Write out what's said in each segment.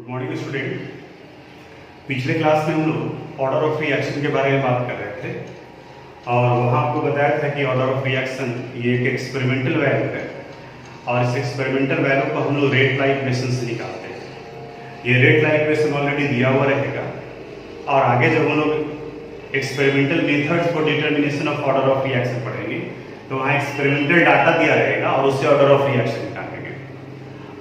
Good morning student. पिछले class में हम लोग ऑर्डर ऑफ रिएक्शन के बारे में बात कर रहे थे और वहाँ आपको बताया था कि ऑर्डर ऑफ रिएक्शन ये एक एक्सपेरिमेंटल वैल्यू है और इस एक्सपेरिमेंटल वैल्यू को हम लोग रेट लाइक इक्वेशन से निकालते हैं। ये रेट लाइक इक्वेशन ऑलरेडी दिया हुआ रहेगा और आगे जब हम लोग experimental methods for determination of order of reaction पढ़ेंगे तो वहाँ एक्सपेरिमेंटल डाटा दिया रहेगा और उससे ऑर्डर ऑफ रिएक्शन निकालेंगे।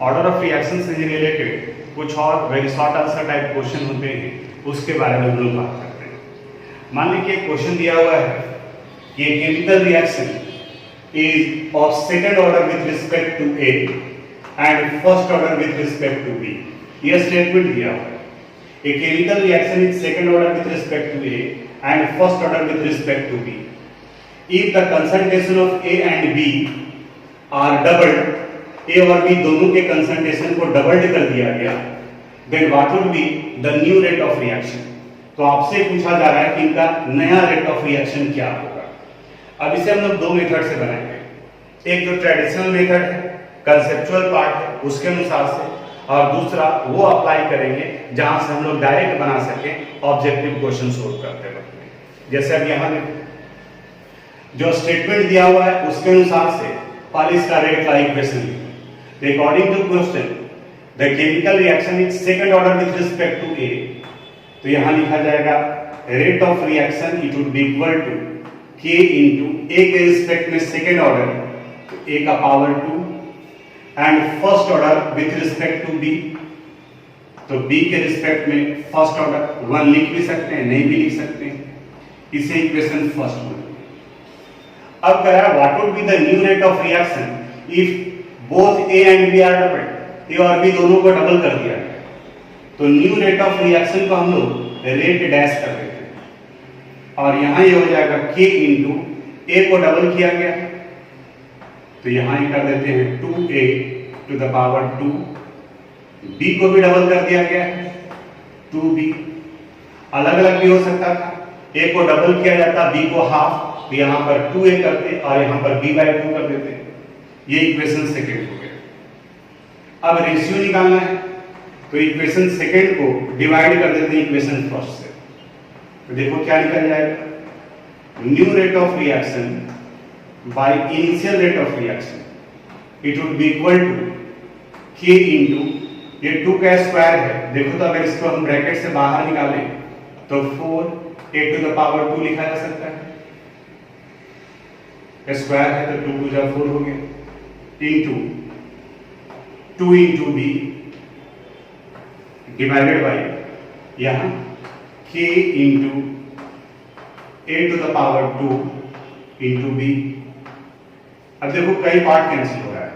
ऑर्डर ऑफ रिएक्शन से रिलेटेड कुछ और very short answer type question होते हैं, उसके बारे में हम लोग बात करते हैं। मान लीजिए क्वेश्चन दिया हुआ है कि chemical reaction is of second order with respect to A and first order with respect to B. यह स्टेटमेंट दिया हुआ है, a chemical reaction is second order with respect to A and first order with respect to B if the concentration of A and B are doubled, A और B दोनों के concentration को doubled कर दिया गया, then what would be the new rate of reaction. तो आपसे पूछा जा रहा है कि इनका नया रेट ऑफ रिएक्शन क्या होगा। अब इसे हम लोग दो मेथड से बनाएंगे, एक जो ट्रेडिशनल मेथड है, कंसेप्चुअल पार्ट है उसके अनुसार से, और दूसरा वो अप्लाई करेंगे जहां से हम लोग डायरेक्ट बना सके ऑब्जेक्टिव क्वेश्चन सोल्व करते वक्त। जैसे अब यहां जो स्टेटमेंट दिया हुआ है उसके अनुसार से पहले इसका rate like equation according to question the chemical reaction is second order with respect to A, तो यहां लिखा जाएगा rate of reaction it would be equal to K into A के रिस्पेक्ट में सेकेंड ऑर्डर तो A का power 2 and first order with respect to B तो B के रिस्पेक्ट में फर्स्ट ऑर्डर 1 लिख भी सकते हैं, नहीं भी लिख सकते हैं, इसे इक्वेशन फर्स्ट में। अब कह रहा है what would be the new rate of reaction if both A and B are double, A और बी दोनों को डबल कर दिया गया। तो न्यू रेट ऑफ रिएक्शन को हम लोग रेट डैश कर देते हैं और यहां ये हो जाएगा k इंटू ए को डबल किया गया तो यहां ये कर देते हैं 2a to the power 2, b को भी डबल कर दिया गया है 2b, अलग अलग भी हो सकता था, a को डबल किया जाता b को हाफ, तो यहां पर 2a करते और यहां पर b/2 कर देते। ये इक्वेशन सेकंड हो गया। अब रेशियो निकालना है तो इक्वेशन सेकंड को डिवाइड कर देते हैं इक्वेशन फर्स्ट से, तो देखो क्या निकल जाएगा, new rate of reaction by initial rate of reaction it would be equal to k into ये 2 का स्क्वायर है, देखो तो अगर इसको हम ब्रैकेट से बाहर निकालें तो 4a टू द पावर 2 लिखा जा सकता है, स्क्वायर है तो 2 2 जा 4 हो गया into 2 into B divided by यहां k into a to the power 2 into b। अब देखो कई पार्ट कैंसिल हो रहा है,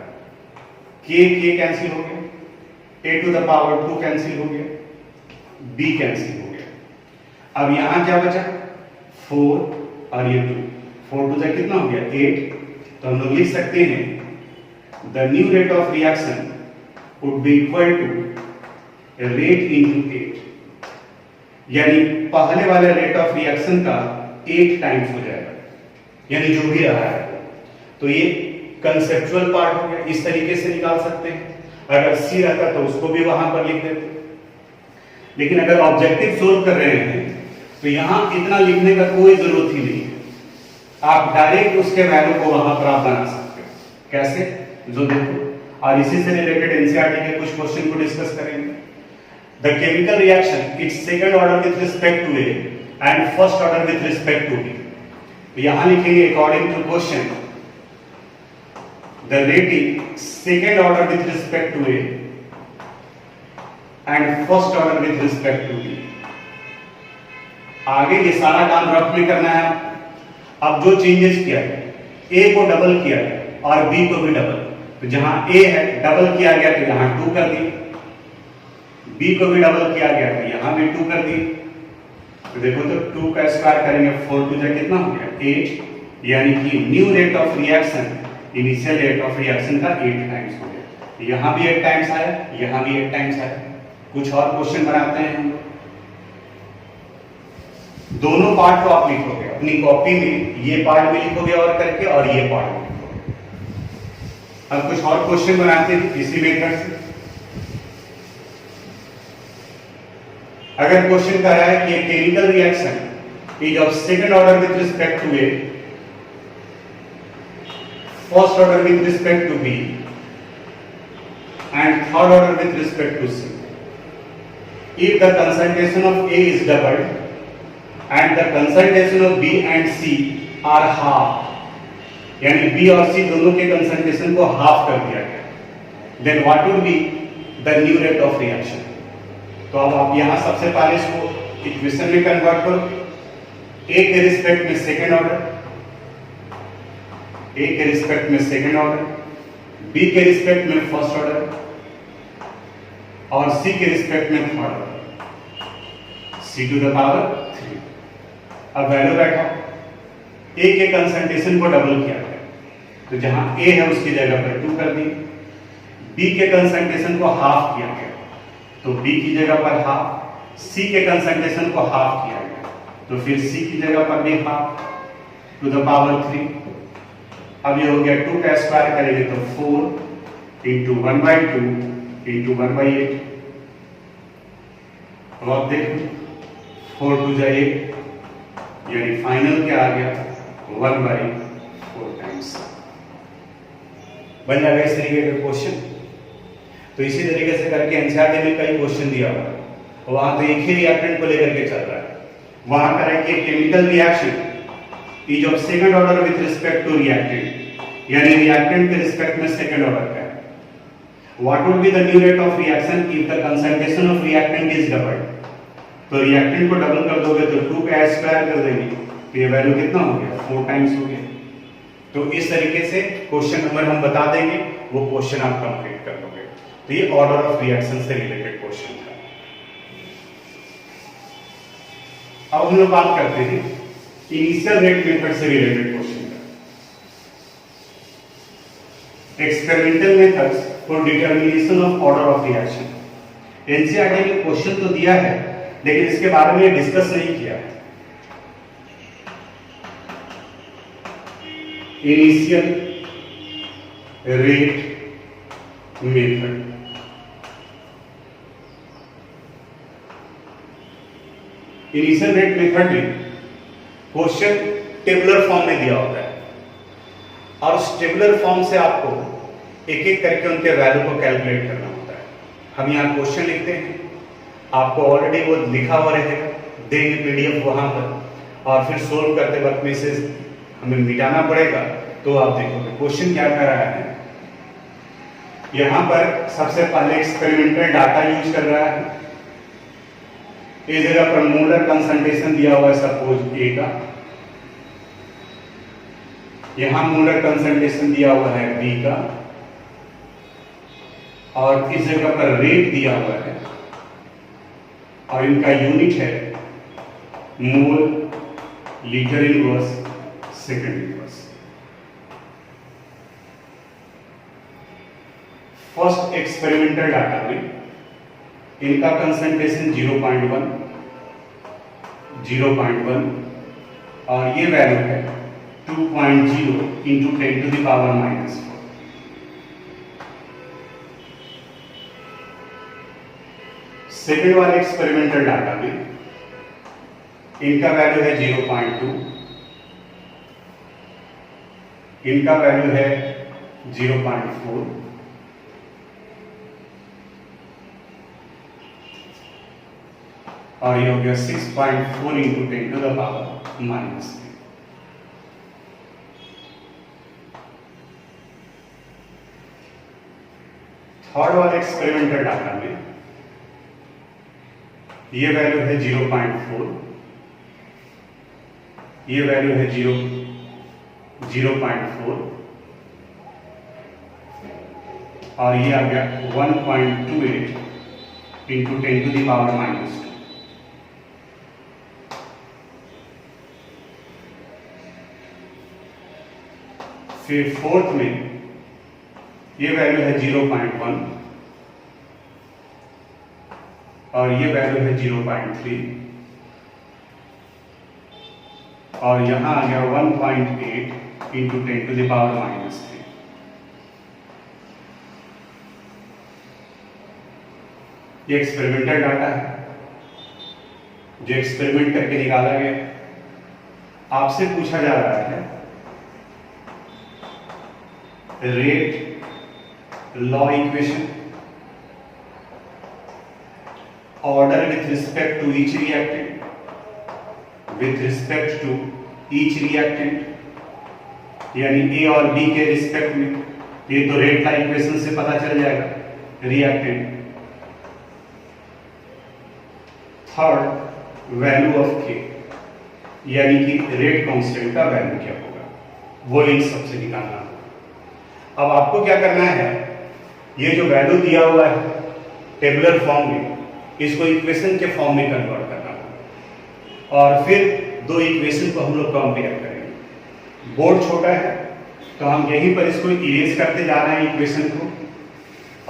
k कैंसिल हो गया, a to the power 2 cancel हो गया, b कैंसिल हो गया। अब यहां क्या बचा 4 और ये 2, 4 2 जा कितना हो गया 8, तो हम लोग लिख सकते हैं the new rate of reaction would be equal to rate into 8, यानी पहले वाले रेट ऑफ रिएक्शन का 8 टाइम्स हो जाएगा, यानी जो भी रहा है। तो ये कंसेप्चुअल पार्ट हो गया, इस तरीके से निकाल सकते हैं। अगर सी रहता तो उसको भी वहां पर लिख देते, लेकिन अगर ऑब्जेक्टिव सोल्व कर रहे हैं तो यहां इतना लिखने का कोई जरूरत ही नहीं है, आप डायरेक्ट उसके वैल्यू को वहां पर आप बना सकते हो। कैसे, जो देखो, और इसी से रिलेटेड एनसीईआरटी के कुछ क्वेश्चन को डिस्कस करेंगे। The chemical reaction it's second order with respect to A and first order with respect to B. तो यहां लिखेंगे according to question the rate is second order with respect to A and first order with respect to B. आगे ये सारा काम rough में करना है। अब जो चेंजेस किया गया, ए को डबल किया गया और बी को भी डबल, तो जहां ए है डबल किया गया तो यहां 2 कर दिए, बी को भी डबल किया गया तो यहां भी 2 कर दिए। तो देखो तो 2 का स्क्वायर करेंगे 4 2 जा कितना हो गया 8, यानी कि new rate of reaction initial rate of reaction का 8 टाइम्स हो गया। यहां भी 8 टाइम्स आया, यहां भी 8 टाइम्स आया। कुछ और क्वेश्चन बनाते हैं हम लोग। दोनों पार्ट को आप लिखोगे अपनी कॉपी में, ये पार्ट भी लिखोगे और करके और ये पार्ट भी लिखोगे। अब कुछ और क्वेश्चन बनाते हैं इसी मेथड से। अगर क्वेश्चन कह रहा है कि chemical reaction is of second order with respect to A, first order with respect to B and third order with respect to C. If the concentration of A is doubled and the concentration of B and C are half, यानी B और C दोनों के concentration को half कर दिया गया, then what would be the new rate of reaction? तो अब आप यहाँ सबसे पहले इसको इक्वेशन में कन्वर्ट करो, A के रिस्पेक्ट में सेकेंड ऑर्डर, A के रिस्पेक्ट में सेकेंड ऑर्डर, B के रिस्पेक्ट में फर्स्ट ऑर्डर और C के रिस्पेक्ट में third order, C to the power 3। अब वैल्यू बैठाओ, A के कंसंट्रेशन को डबल किया गया, तो जहां A है उसकी जगह पर 2 कर दी। B के कंसंट्रेशन को हाफ किया गया, तो B की जगह पर हाफ, C के कंसंट्रेशन को हाफ किया गया, तो फिर C की जगह पर भी हाफ टू द पावर 3। अब ये हो गया 2 का स्क्वायर करेंगे तो 4 इंटू 1/2 इंटू 1/8। अब आप देखो 4 2 जा 8, यानी फाइनल क्या आ गया 1/4 टाइम्स। बन जाएगा इस तरीके का क्वेश्चन। तो इसी तरीके से करके एनसीईआरटी में कई क्वेश्चन दिया हुआ है, वहां तो एक ही रिएक्टेंट को लेकर के चल रहा है। वहां करेंगे chemical reaction is of second order with respect to reactant, यानी रिएक्टेंट के रिस्पेक्ट में सेकंड ऑर्डर का है। What would be the new rate of reaction if the concentration of reactant is doubled? तो रिएक्टेंट को डबल कर दोगे तो 2 का स्क्वायर कर देंगे, तो ये वैल्यू कितना हो गया 4 टाइम्स हो गया। तो इस तरीके से क्वेश्चन नंबर हम बता देंगे, वो क्वेश्चन आप कंप्लीट कर लोगे। तो ये ऑर्डर ऑफ रिएक्शन से रिलेटेड क्वेश्चन था। अब हम लोग बात करते हैं इनिशियल रेट मेथड से रिलेटेड क्वेश्चन का। Experimental methods for determination of order of reaction. NCERT ने क्वेश्चन तो दिया है, लेकिन इसके बारे में डिस्कस नहीं किया है। Initial rate method, initial rate method में क्वेश्चन टेबुलर फॉर्म में दिया होता है, और उस टेबुलर फॉर्म से आपको एक एक करके उनके वैल्यू को कैलकुलेट करना होता है। हम यहाँ क्वेश्चन लिखते हैं, आपको ऑलरेडी वो लिखा हुआ रहेगा, देंगे पीडीएफ वहां पर, और फिर सोल्व करते वक्त में से हमें मिटाना पड़ेगा। तो आप देखोगे क्वेश्चन क्या कर रहा है। यहाँ पर सबसे पहले एक्सपेरिमेंटल डाटा यूज कर रहा है। इस जगह पर मोलर कंसंट्रेशन दिया हुआ है सपोज ए का, यहाँ मोलर कंसंट्रेशन दिया हुआ है बी का, और इस जगह पर रेट दिया हुआ है, और इनका यूनिट है mole litre inverse second inverse. First experimental data में इनका कंसंट्रेशन 0.1 और ये वैल्यू है 2.0 into 10 to the power -4। Second वाले एक्सपेरिमेंटल डाटा में इनका वैल्यू है 0.2, इनका वैल्यू है 0.4, और ये हो गया 6.4 into 10 to the power -3। Third वाले एक्सपेरिमेंटल डाटा में ये वैल्यू है 0.4, ये वैल्यू है 0.4, और ये आ गया 1.28 इंटू 10 टू द पावर -2। फिर फोर्थ में ये वैल्यू है 0.1 और ये वैल्यू है 0.3 और यहां आ गया 1.8 इंटू 10 टू द पावर -3। ये एक्सपेरिमेंटल डाटा है। जो एक्सपेरिमेंट करके निकाला गया। आपसे पूछा जा रहा है rate law equation, order with respect to each reactant, with respect to each reactant, यानी ए और बी के रिस्पेक्ट में। ये तो रेट लॉ इक्वेशन से पता चल जाएगा रिएक्टेंट। थर्ड, वैल्यू ऑफ के, यानी कि रेट कांस्टेंट का वैल्यू क्या होगा, वो इन सबसे निकालना होगा। अब आपको क्या करना है, ये जो वैल्यू दिया हुआ है टेबुलर फॉर्म में, इसको इक्वेशन के फॉर्म में कन्वर्ट करना होगा और फिर दो इक्वेशन को हम लोग कंपेयर करेंगे। बोर्ड छोटा है तो हम यहीं पर इसको इरेज करते जा रहे हैं इक्वेशन को,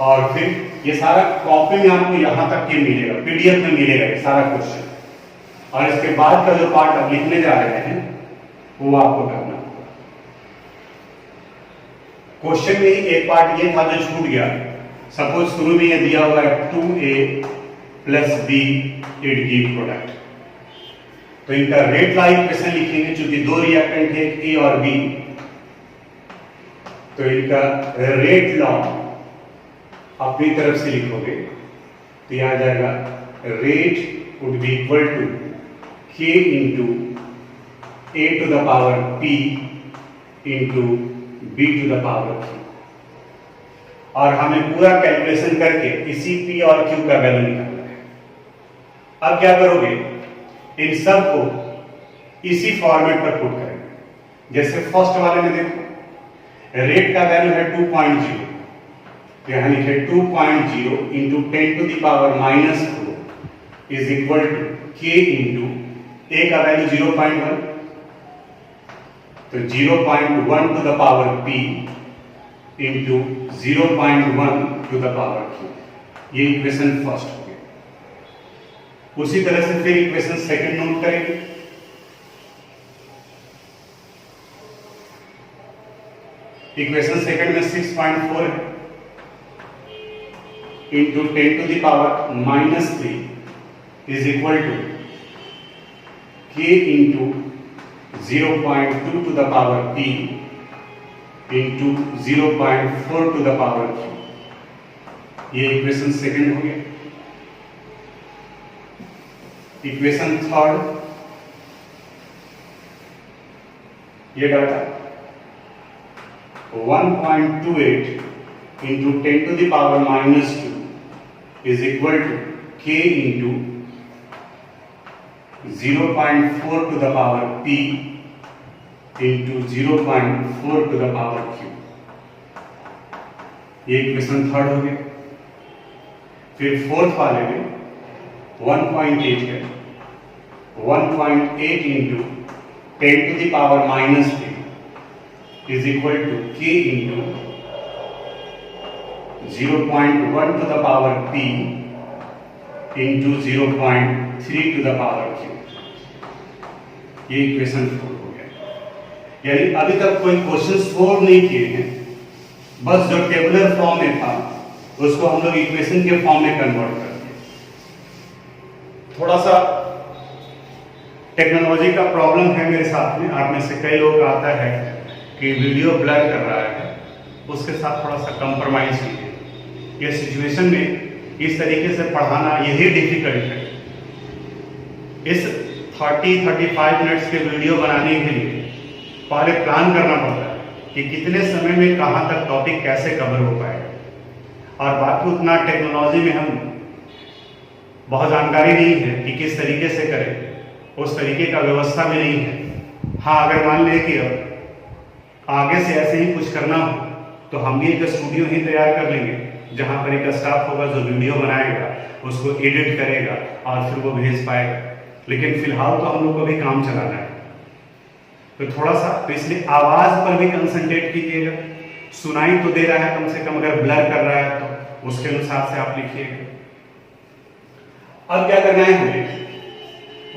और फिर ये सारा कॉपी में आपको यहां तक के मिलेगा, पीडीएफ में मिलेगा ये सारा क्वेश्चन, और इसके बाद का जो पार्ट आप लिखने जा रहे हैं वो आपको करना होगा। क्वेश्चन में ही एक पार्ट ये था जो छूट गया। सपोज शुरू में ये दिया हुआ है 2a plus b it give product, तो इनका रेट लॉ इक्वेशन लिखेंगे। चूंकि दो रिएक्टेंट है a और b, तो इनका रेट लॉ अपनी तरफ से लिखोगे तो यह आ जाएगा rate would be equal to k into a to the power p into b to the power q, और हमें पूरा कैलकुलेशन करके इसी p और q का वैल्यू निकालना है। अब क्या करोगे, इन सब को इसी फॉर्मेट पर पुट करेंगे। जैसे फर्स्ट वाले में देखो, रेट का वैल्यू है 2.0, यहां लिखे 2.0 into 10 to the power minus 4 is equal to k into a का वैल्यू 0.1, तो 0.1 to the power p into 0.1 to the power q। ये इक्वेशन फर्स्ट हो गया। उसी तरह से फिर इक्वेशन सेकंड नोट करेंगे। इक्वेशन सेकंड में 6.4 है into 10 to the power minus 3 is equal to k into 0.2 to the power p into 0.4 to the power q। ये इक्वेशन सेकंड हो गया। इक्वेशन थर्ड, ये data 1.28 into 10 to the power minus 2 is equal to k into 0.4 to the power p into 0.4 to the power q। ये equation third हो गया। फिर fourth वाले में 1.8 है, 1.8 into 10 to the power minus 3 is equal to k into 0.1 to the power p into 0.3 to the power q। ये equation 4 हो गया। यानी अभी तक कोई क्वेश्चन सोल्व नहीं किए हैं, बस जो टेबुलर फॉर्म में था उसको हम लोग इक्वेशन के फॉर्म में कन्वर्ट कर दिए। थोड़ा सा टेक्नोलॉजी का प्रॉब्लम है मेरे साथ में। आप में से कई लोग आता है कि वीडियो ब्लर कर रहा है, उसके साथ थोड़ा सा कंप्रोमाइज कीजिए। ये सिचुएशन में इस तरीके से पढ़ाना यही डिफिकल्ट है। इस 30-35 मिनट्स के वीडियो बनाने के लिए पहले प्लान करना पड़ता है कि कितने समय में कहाँ तक टॉपिक कैसे कवर हो पाएगा, और बाकी उतना टेक्नोलॉजी में हम बहुत जानकारी नहीं है कि किस तरीके से करें, उस तरीके का व्यवस्था भी नहीं है। हाँ, अगर मान लें कि अब आगे से ऐसे ही कुछ करना हो तो हम भी एक स्टूडियो ही तैयार कर लेंगे, जहाँ पर एक स्टाफ होगा जो वीडियो बनाएगा, उसको एडिट करेगा और फिर वो भेज पाएगा। लेकिन फिलहाल तो हम लोग को भी काम चलाना है, तो थोड़ा सा तो इसलिए आवाज पर भी कंसंट्रेट कीजिएगा। सुनाई तो दे रहा है कम से कम, अगर ब्लर कर रहा है तो उसके अनुसार से आप लिखिएगा। अब क्या करना है हमें,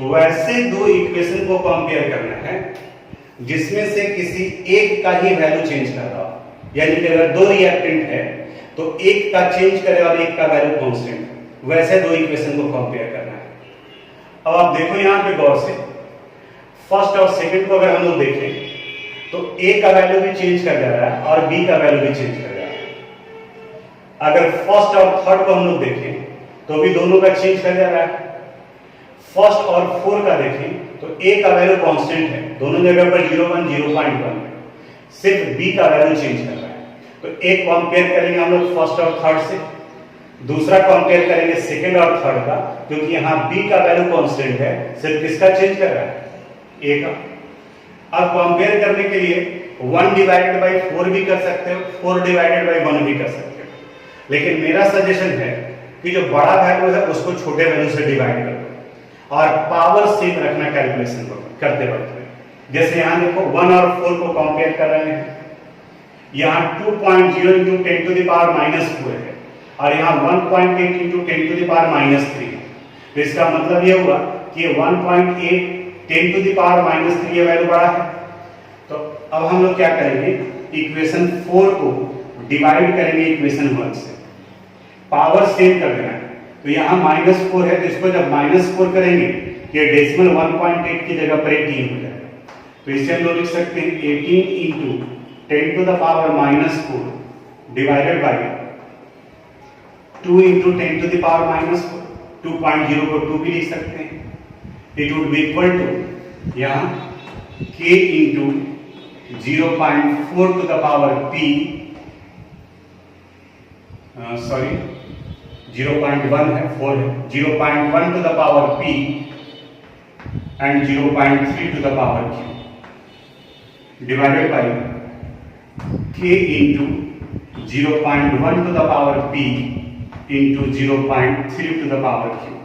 वैसे दो इक्वेशन को कंपेयर करना है जिसमें से किसी एक का ही वैल्यू चेंज कर रहा हो। यानी कि अगर दो रिएक्टेंट है तो एक का चेंज करे और एक का वैल्यू कांस्टेंट, वैसे दो इक्वेशन को कंपेयर करना है। अब आप देखो यहां पे गौर से, फर्स्ट और सेकंड को अगर हम लोग देखें तो ए का वैल्यू भी चेंज कर जा रहा है और बी का वैल्यू भी चेंज कर जा रहा है। अगर फर्स्ट और थर्ड को हम लोग देखें तो भी दोनों का चेंज कर जा रहा है। फर्स्ट और 4 का देखें तो ए का वैल्यू कांस्टेंट है, दोनों जगह पर 0.1 0.1 है, सिर्फ बी का वैल्यू चेंज कर रहा है। तो एक कंपेयर करेंगे हम लोग फर्स्ट और थर्ड से, दूसरा कंपेयर करेंगे सेकंड और थर्ड का, क्योंकि यहां बी का वैल्यू कांस्टेंट है, सिर्फ किसका चेंज कर रहा है, ए का। अब कंपेयर करने के लिए 1 डिवाइडेड बाई 4 भी कर सकते हो, 4 डिवाइडेड बाई 1 भी कर सकते हो, लेकिन मेरा सजेशन है कि जो बड़ा वैल्यू है उसको छोटे वैल्यू से डिवाइड कर दो और पावर सेम रखना कैलकुलेशन करते वक्त। जैसे यहां देखो 1 और 4 को कंपेयर कर रहे हैं, यहां 2.0 इंटू 10 टू द पावर -4 है और यहां 1.8 इंटू 10 टू द पावर -3 है। तो इसका मतलब ये हुआ कि 1.8 10 टू द पावर -3 ये वैल्यू बड़ा है। तो अब हम लोग क्या करेंगे, इक्वेशन 4 को डिवाइड करेंगे इक्वेशन 1 से, पावर सेम कर देना है। तो यहाँ -4 है, तो इसको जब -4 करेंगे ये डेसिमल 1.8 की जगह पर 18 हो जाएगा। तो इसे हम लोग लिख सकते हैं 18 into 10 to the power -4 divided by 2 into 10 to the power -4, 2.0 को 2 भी लिख सकते हैं। It would be equal to यहाँ k into 0.4 to the power p, sorry 0.1 है, 4 है, 0.1 to the power p and 0.3 to the power q divided by k into 0.1 to the power p into 0.3 to the power q।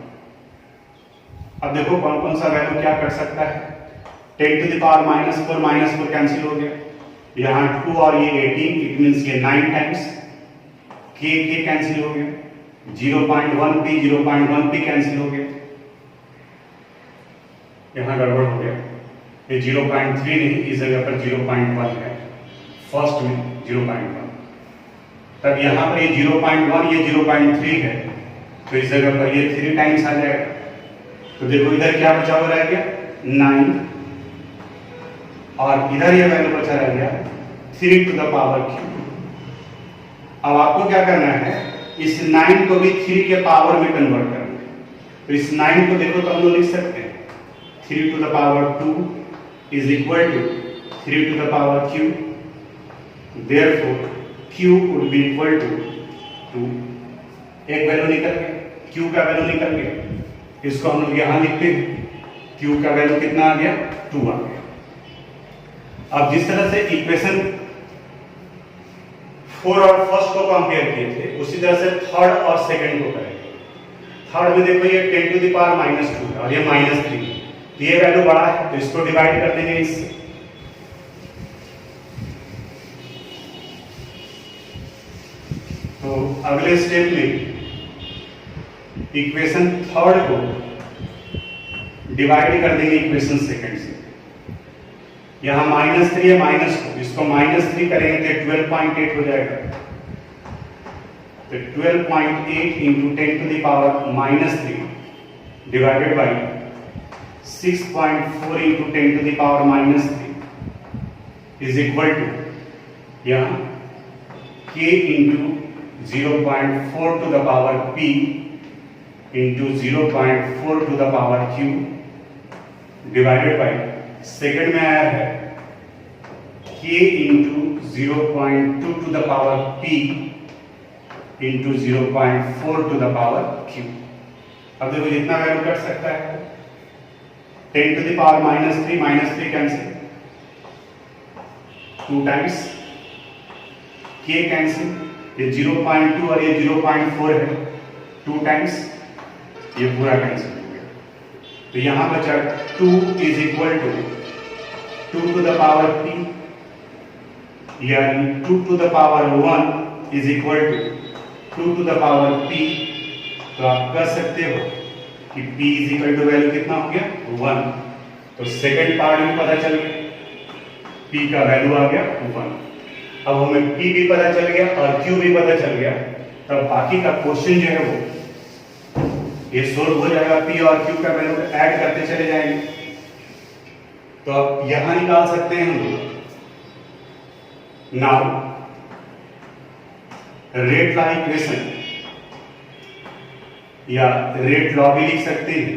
अब देखो कौन कौन सा value क्या कर सकता है, 10 टू द पावर -4 कैंसिल हो गया, यहाँ 2 और ये 18, इट मींस ये 9 टाइम्स, k कैंसिल हो गया, 0.1 p कैंसिल हो गया, यहाँ गड़बड़ हो गया, ये 0.3 नहीं, इस जगह पर 0.1 है, फर्स्ट में 0.1, तब यहाँ पर ये 0.1 ये 0.3 है, तो इस जगह पर ये 3 टाइम्स आ जाएगा। तो देखो इधर क्या बचा हुआ रह गया 9 और इधर ये वैल्यू बचा रह गया 3 टू द पावर q। अब आपको क्या करना है, इस 9 को भी 3 के पावर में कन्वर्ट करना है। तो इस 9 को देखो तो हम लोग लिख सकते हैं 3 to the power 2 is equal to 3 to the power q, therefore q would be equal to 2। एक वैल्यू निकल गया, q का वैल्यू निकल गया, इसको हम लोग यहां लिखते हैं, q का वैल्यू कितना आ गया 2 आ गया। अब जिस तरह से इक्वेशन 4 और फर्स्ट को कंपेयर किए थे, उसी तरह से थर्ड और सेकंड को करेंगे। थर्ड में देखो ये 10 टू द पावर -2 है और ये -3, तो ये वैल्यू बड़ा है, तो इसको डिवाइड कर देंगे इससे। तो अगले स्टेप में इक्वेशन थर्ड को डिवाइड कर देंगे इक्वेशन सेकंड से। यहां -3 है, -2, इसको -3 करेंगे तो 12.8 हो जाएगा। तो 12.8 into 10 to the power -3 divided by 6.4 into 10 to the power -3 is equal to यहाँ k into 0.4 to the power p into 0.4 to the power q divided by second में आया है k into 0.2 to the power p into 0.4 to the power q। अब देखो जितना value cut सकता है, 10 to the power -3 cancel, 2 times k cancel, ये 0.2 और ये 0.4 है, 2 टाइम्स, ये पूरा कैंसिल हो गया। तो यहां बचा 2 is equal to 2 to the power p, यानी 2 to the power 1 is equal to 2 to the power p। तो आप कर सकते हो कि p is equal to value कितना हो गया 1। तो सेकंड पार्ट में पता चल गया, p का वैल्यू आ गया 1। अब हमें p भी पता चल गया और q भी पता चल गया, तब बाकी का क्वेश्चन जो है वो ये सोल्व हो जाएगा, पी और क्यू का वैल्यू ऐड करते चले जाएंगे। तो अब यहां निकाल सकते हैं हम लोग। नाउ रेट लॉ इक्वेशन या रेट लॉ भी लिख सकते हैं।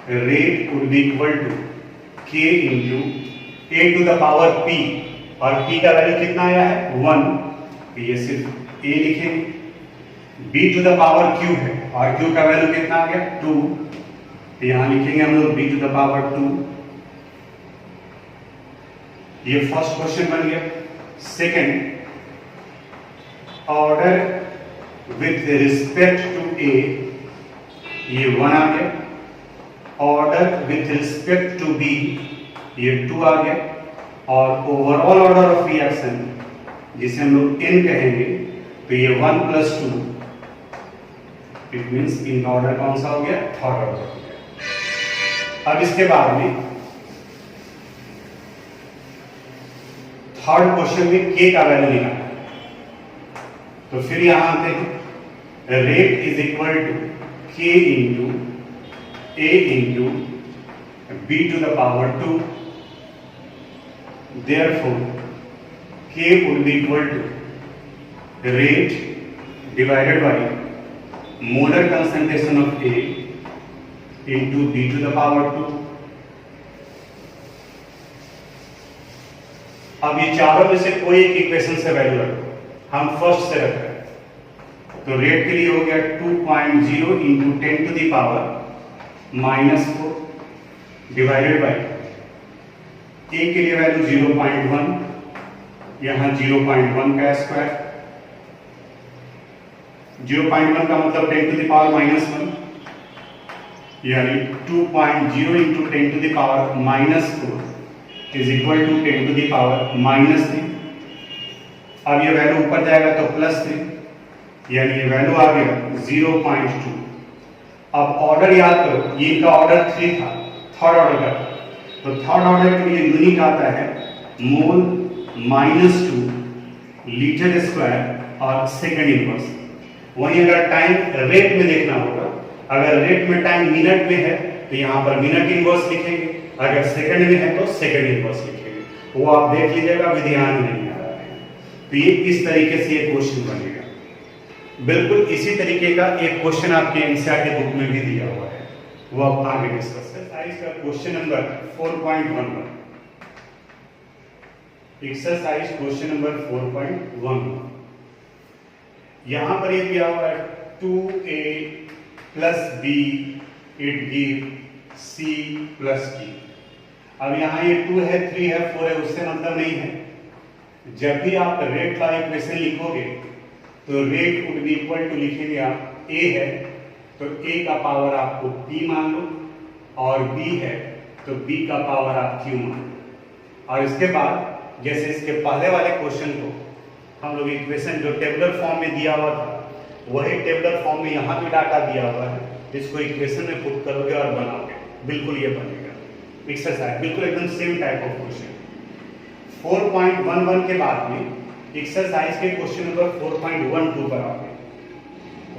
Rate would be equal to K into A to the power P, और p का वैल्यू कितना आया है 1, तो ये सिर्फ a लिखेंगे। b to the power q है और q का वैल्यू कितना आ गया 2, तो यहां लिखेंगे हम लोग b टू द पावर 2। ये फर्स्ट क्वेश्चन बन गया। Second, order with respect to a, ये 1 आ गया। Order with respect to b, ये 2 आ गया। और ओवरऑल ऑर्डर ऑफ रिएक्शन जिसे हम लोग n कहेंगे, तो ये 1 + 2, इट मींस इनका ऑर्डर कौन सा हो गया, थर्ड ऑर्डर हो गया। अब इसके बाद में थर्ड क्वेश्चन में k का वैल्यू निकालना, तो फिर यहां आते हैं। Rate is equal to k into a into b to the power 2। Therefore, K would be equal to rate divided by molar concentration of A into B to the power 2। अब ये चारों में से कोई एक इक्वेशन से value रखो, हम फर्स्ट से रख रहे हैं। तो रेट के लिए हो गया 2.0 into 10 to the power -4 divided by a के लिए वैल्यू 0.1, यहां 0.1 का स्क्वायर, 0.1 का मतलब 10 टू द पावर -1, यानी 2.0 into 10 to the power -4 is equal to 10 to the power -3। अब ये वैल्यू ऊपर जाएगा तो +3, यानी ये वैल्यू आ गया 0.2। अब ऑर्डर याद करो, ये इनका ऑर्डर 3 था, थर्ड ऑर्डर का। तो थर्ड ऑर्डर के लिए यूनिट आता है मोल -2 लीटर स्क्वायर और सेकंड इनवर्स। वहीं अगर टाइम रेट में देखना होगा, अगर रेट में टाइम मिनट में है तो यहां पर मिनट इनवर्स लिखेंगे, अगर सेकंड में है तो सेकंड इनवर्स लिखेंगे। वो आप देख लीजिएगा, विधियान नहीं आ रहा है। तो ये इस तरीके से ये क्वेश्चन बनेगा। बिल्कुल इसी तरीके का एक क्वेश्चन आपके एनसीईआरटी बुक में भी दिया हुआ है, वो आप आगे डिस्कस करें। का question number 4.11, exercise question number 4.11। यहां पर ये दिया हुआ है 2a + b it give c + d। अब यहां ये 2 है, 3 है, 4 है, उससे मतलब नहीं है। जब भी आप रेट लॉ इक्वेशन लिखोगे तो rate would be equal to लिखेंगे आप a है तो a का पावर आपको p मान लो, और b है तो b का पावर आप q मान लो। और इसके बाद जैसे इसके पहले वाले क्वेश्चन को हम लोग इक्वेशन जो टेबुलर फॉर्म में दिया हुआ था, वही टेबुलर फॉर्म में यहाँ भी डाटा दिया हुआ है, इसको इक्वेशन में पुट करोगे और बनाओगे, बिल्कुल ये बनेगा एक्सरसाइज, बिल्कुल एकदम सेम टाइप ऑफ क्वेश्चन। 4.11 के बाद में एक्सरसाइज के क्वेश्चन नंबर 4.12 पर आओगे।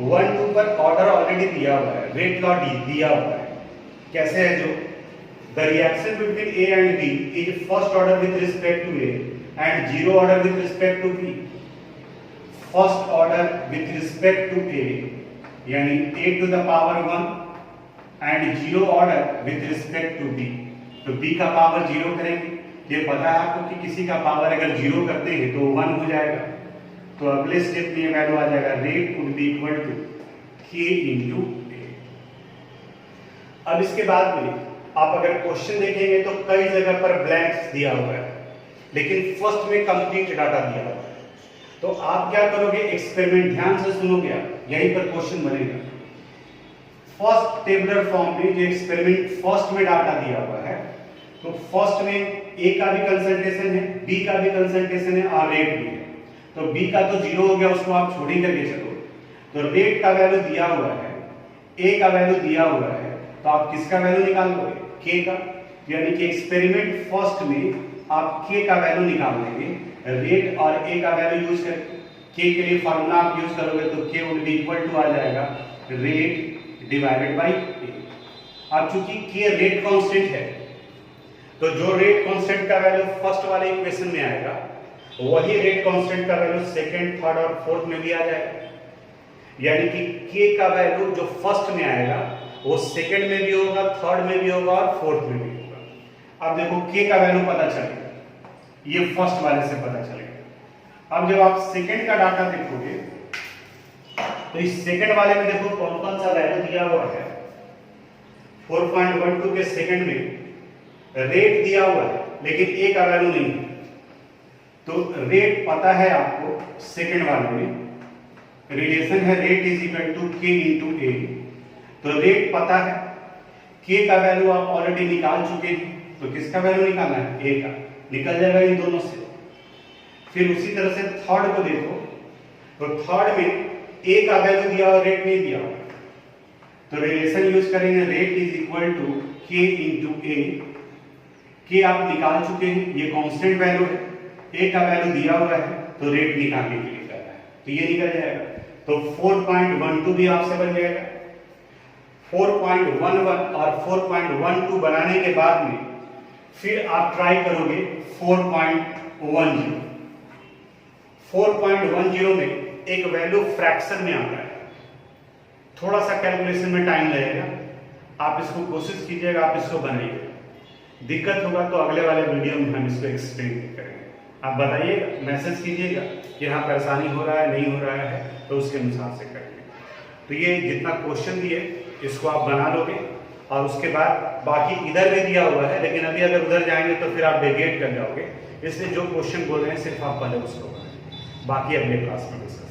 12 पर ऑर्डर ऑलरेडी दिया हुआ है, रेट लॉ दिया हुआ है। कैसे है जो the reaction between A and B is first order with respect to A and zero order with respect to B. First order with respect to A यानी a to the power 1 and zero order with respect to b, तो b का power zero करेंगे। ये पता है आपको कि किसी का पावर अगर जीरो करते हैं तो 1 हो जाएगा। तो अगले स्टेप में ये वैल्यू आ जाएगा rate would be equal to k into a। अब इसके बाद में आप अगर क्वेश्चन देखेंगे तो कई जगह पर ब्लैंक्स दिया हुआ है, लेकिन फर्स्ट में कंप्लीट डाटा दिया हुआ है। तो आप क्या करोगे, एक्सपेरिमेंट ध्यान से सुनोगे, आप यहीं पर क्वेश्चन बनेगा। फर्स्ट टेबुलर फॉर्म में जो एक्सपेरिमेंट फर्स्ट में डाटा दिया हुआ है, तो फर्स्ट में ए का भी कंसंट्रेशन है, बी का भी कंसंट्रेशन है और रेट भी है। तो बी का तो जीरो हो गया, उसको आप छोड़ ही करके चलो। तो रेट का वैल्यू दिया हुआ है, ए का वैल्यू दिया हुआ है, तो आप किसका वैल्यू निकाल लोगे, के का। यानी कि एक्सपेरिमेंट फर्स्ट में आप के का वैल्यू निकाल लेंगे, रेट और ए का वैल्यू यूज करके। के लिए फार्मूला आप यूज करोगे तो के वुड बी इक्वल टू आ जाएगा रेट डिवाइडेड बाई ए। अब चूंकि के रेट कांस्टेंट है तो जो रेट कांस्टेंट का वैल्यू फर्स्ट वाले इक्वेशन में आएगा वही रेट कांस्टेंट का वैल्यू सेकंड, थर्ड और फोर्थ में भी आ जाएगा। यानी कि के का वैल्यू जो फर्स्ट में आएगा वो सेकंड में भी होगा, थर्ड में भी होगा और फोर्थ में भी होगा। अब देखो के का वैल्यू पता चलेगा, ये फर्स्ट वाले से पता चलेगा। अब जब आप सेकंड का डाटा देखोगे तो इस सेकंड वाले में देखो कौन कौन सा वैल्यू दिया हुआ है। 4.12 के सेकंड में रेट दिया हुआ है लेकिन ए का वैल्यू नहीं है। तो रेट पता है आपको, सेकंड वाले में रिलेशन है rate is equal to K into ए। तो रेट पता है, के का वैल्यू आप ऑलरेडी निकाल चुके हैं, तो किसका वैल्यू निकालना है, ए का, निकल जाएगा इन दोनों से। फिर उसी तरह से थर्ड को देखो, तो थर्ड में ए का वैल्यू दिया हुआ, रेट नहीं दिया हुआ, तो रिलेशन यूज करेंगे rate is equal to K into ए। के आप निकाल चुके हैं, ये कांस्टेंट वैल्यू है, ए का वैल्यू दिया हुआ है तो रेट निकालने के लिए करना है, तो ये निकल जाएगा। तो 4.12 भी आपसे बन जाएगा। 4.11 और 4.12 बनाने के बाद में फिर आप ट्राई करोगे 4.10। 4.10 में एक वैल्यू फ्रैक्शन में आता है, थोड़ा सा कैलकुलेशन में टाइम लगेगा, आप इसको कोशिश कीजिएगा, आप इसको बनाइएगा। दिक्कत होगा तो अगले वाले वीडियो में हम इसको एक्सप्लेन करेंगे। आप बताइएगा, मैसेज कीजिएगा कि हाँ परेशानी हो रहा है, नहीं हो रहा है, तो उसके अनुसार से करेंगे। तो ये जितना क्वेश्चन दिए इसको आप बना लोगे और उसके बाद बाकी इधर भी दिया हुआ है, लेकिन अभी अगर उधर जाएंगे तो फिर आप डेविएट कर जाओगे। इसलिए जो क्वेश्चन बोल रहे हैं सिर्फ आप पहले उसको बनाएं, बाकी अगले क्लास में डिस्कस